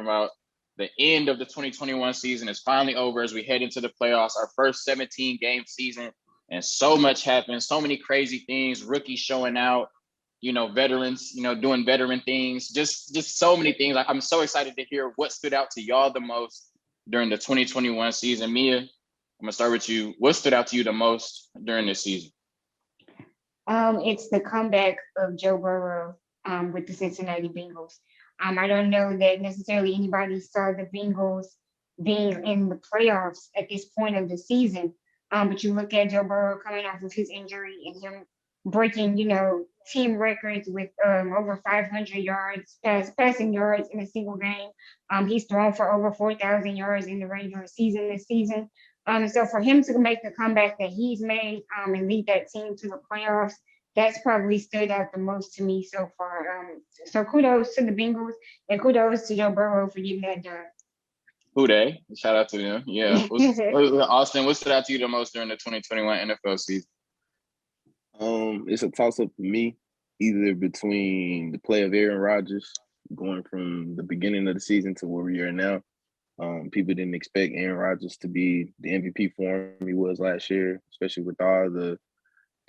about the end of the 2021 season is finally over as we head into the playoffs, our first 17-game season. And so much happened, so many crazy things, rookies showing out, veterans, doing veteran things, just so many things. I'm so excited to hear what stood out to y'all the most during the 2021 season. Mia, I'm going to start with you. What stood out to you the most during this season? It's the comeback of Joe Burrow with the Cincinnati Bengals. I don't know that necessarily anybody saw the Bengals being in the playoffs at this point of the season. But you look at Joe Burrow coming off of his injury and him breaking, team records with over 500 yards, passing yards in a single game. He's thrown for over 4,000 yards in the regular season this season. So for him to make the comeback that he's made and lead that team to the playoffs, that's probably stood out the most to me so far. So kudos to the Bengals and kudos to Joe Burrow for getting that done. Who they? Shout out to them. Yeah. Austin, what stood out to you the most during the 2021 NFL season? It's a toss-up for me, either between the play of Aaron Rodgers going from the beginning of the season to where we are now. People didn't expect Aaron Rodgers to be the MVP form he was last year, especially with all the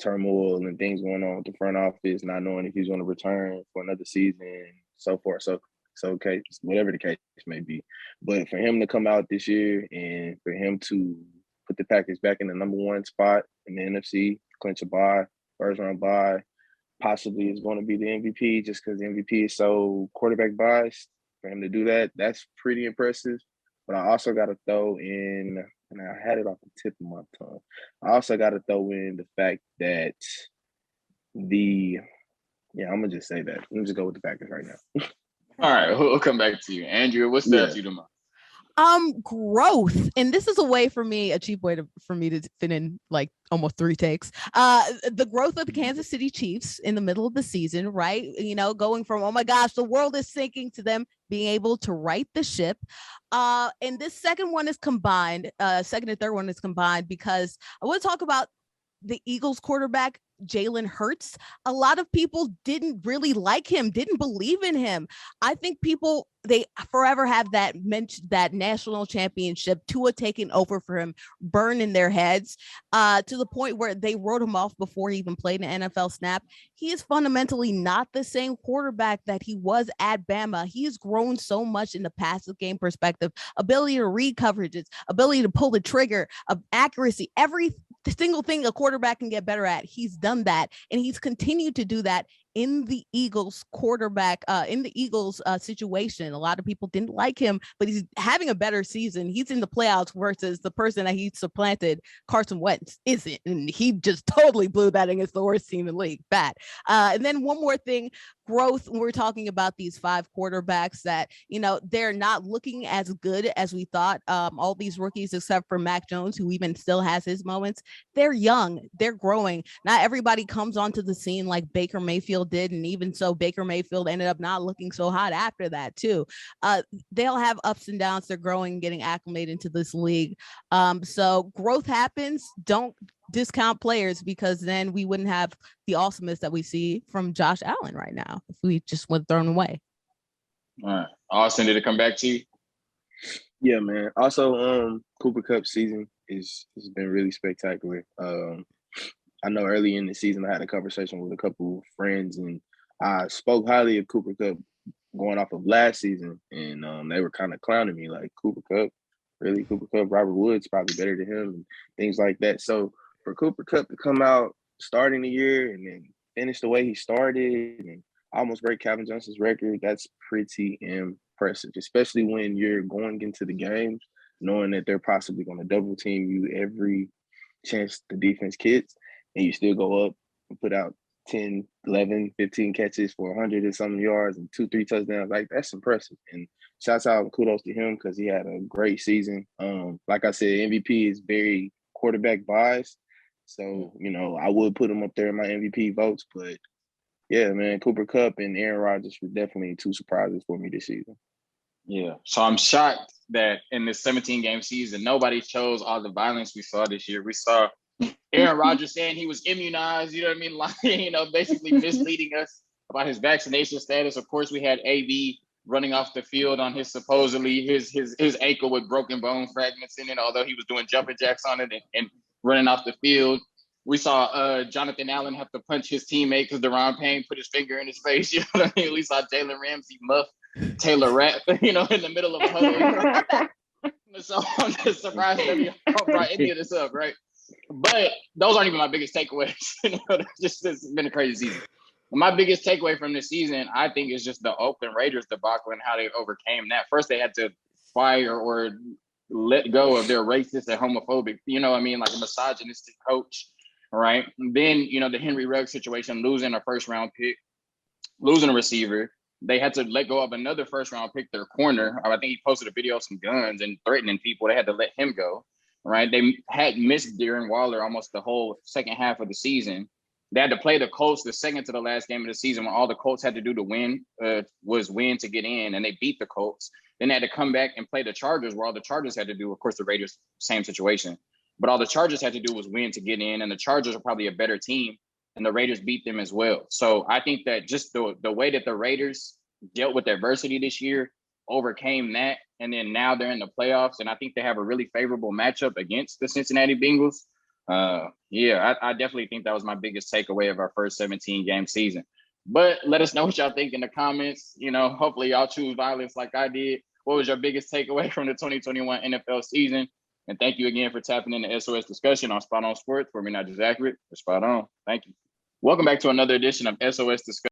turmoil and things going on with the front office, not knowing if he's going to return for another season, so forth. So okay, whatever the case may be. But for him to come out this year and for him to put the Packers back in the number one spot in the NFC, clinch a bye, first round bye, possibly is going to be the MVP just because the MVP is so quarterback biased. For him to do that, that's pretty impressive. But I also got to throw in, and I had it off the tip of my tongue, I also got to throw in the fact that I'm going to just say that. Let me just go with the Packers right now. All right, we'll come back to you. Andrew, what's that to you the most? Growth, and this is a way for me, a cheap way for me to fit in like almost 3 takes. The growth of the Kansas City Chiefs in the middle of the season, right? Going from, oh my gosh, the world is sinking, to them being able to right the ship. And this second one is combined, second and third one is combined, because I want to talk about the Eagles quarterback, Jalen Hurts. A lot of people didn't really like him, didn't believe in him. I think they forever have that national championship, Tua taking over for him, burn in their heads, to the point where they wrote him off before he even played an NFL snap. He is fundamentally not the same quarterback that he was at Bama. He has grown so much in the passive game perspective, ability to read coverages, ability to pull the trigger, of accuracy, every single thing a quarterback can get better at. He's done that, and he's continued to do that in the Eagles situation. A lot of people didn't like him, but he's having a better season. He's in the playoffs versus the person that he supplanted, Carson Wentz, isn't. And he just totally blew that against the worst team in the league. Bad. And then one more thing, growth. We're talking about these 5 quarterbacks that, they're not looking as good as we thought. All these rookies, except for Mac Jones, who even still has his moments, they're young, they're growing. Not everybody comes onto the scene like Baker Mayfield did, and even so, Baker Mayfield ended up not looking so hot after that too. They'll have ups and downs. They're growing, getting acclimated into this league. So growth happens. Don't discount players, because then we wouldn't have the awesomeness that we see from Josh Allen right now if we just went thrown away. All right, Austin, did it come back to you? Yeah, man. Also, Cooper Kupp season has been really spectacular. I know early in the season I had a conversation with a couple of friends, and I spoke highly of Cooper Kupp going off of last season, and they were kind of clowning me like, Cooper Kupp, really? Cooper Kupp, Robert Woods probably better than him, and things like that. So for Cooper Kupp to come out starting the year and then finish the way he started and almost break Calvin Johnson's record, that's pretty impressive, especially when you're going into the games knowing that they're possibly going to double team you every chance the defense gets, and you still go up and put out 10, 11, 15 catches for 100 and some yards and 2-3 touchdowns. Like, that's impressive. And shouts out and kudos to him because he had a great season. Like I said, MVP is very quarterback biased. So, I would put him up there in my MVP votes. But, yeah, man, Cooper Kupp and Aaron Rodgers were definitely 2 surprises for me this season. Yeah. So I'm shocked that in this 17-game season, nobody chose all the violence we saw this year. We saw Aaron Rodgers saying he was immunized, lying, basically misleading us about his vaccination status. Of course, we had AB running off the field on his supposedly his ankle with broken bone fragments in it, although he was doing jumping jacks on it and running off the field. We saw Jonathan Allen have to punch his teammate because Deron Payne put his finger in his face. You know what I mean? We saw Jalen Ramsey muff Taylor Rapp, in the middle of a huddle. So I'm just surprised that we brought any of this up, right? But those aren't even my biggest takeaways. It's been a crazy season. My biggest takeaway from this season, I think, is just the Oakland Raiders debacle and how they overcame that. First, they had to fire or let go of their racist and homophobic, like a misogynistic coach, right? And then, the Henry Ruggs situation, losing a first-round pick, losing a receiver. They had to let go of another first-round pick, their corner. I think he posted a video of some guns and threatening people. They had to let him go, right? They had missed Darren Waller almost the whole second half of the season. They had to play the Colts the second to the last game of the season when all the Colts had to do to win was win to get in, and they beat the Colts. Then they had to come back and play the Chargers where all the Chargers had to do, of course, the Raiders, same situation. But all the Chargers had to do was win to get in, and the Chargers are probably a better team, and the Raiders beat them as well. So I think that just the way that the Raiders dealt with adversity this year, overcame that, and then now they're in the playoffs, and I think they have a really favorable matchup against the Cincinnati Bengals. I definitely think that was my biggest takeaway of our first 17-game season. But let us know what y'all think in the comments. Hopefully y'all choose violence like I did. What was your biggest takeaway from the 2021 NFL season? And thank you again for tapping in the SOS discussion on Spot On Sports, where we're not just accurate, we're spot on. Thank you. Welcome back to another edition of SOS Discussion.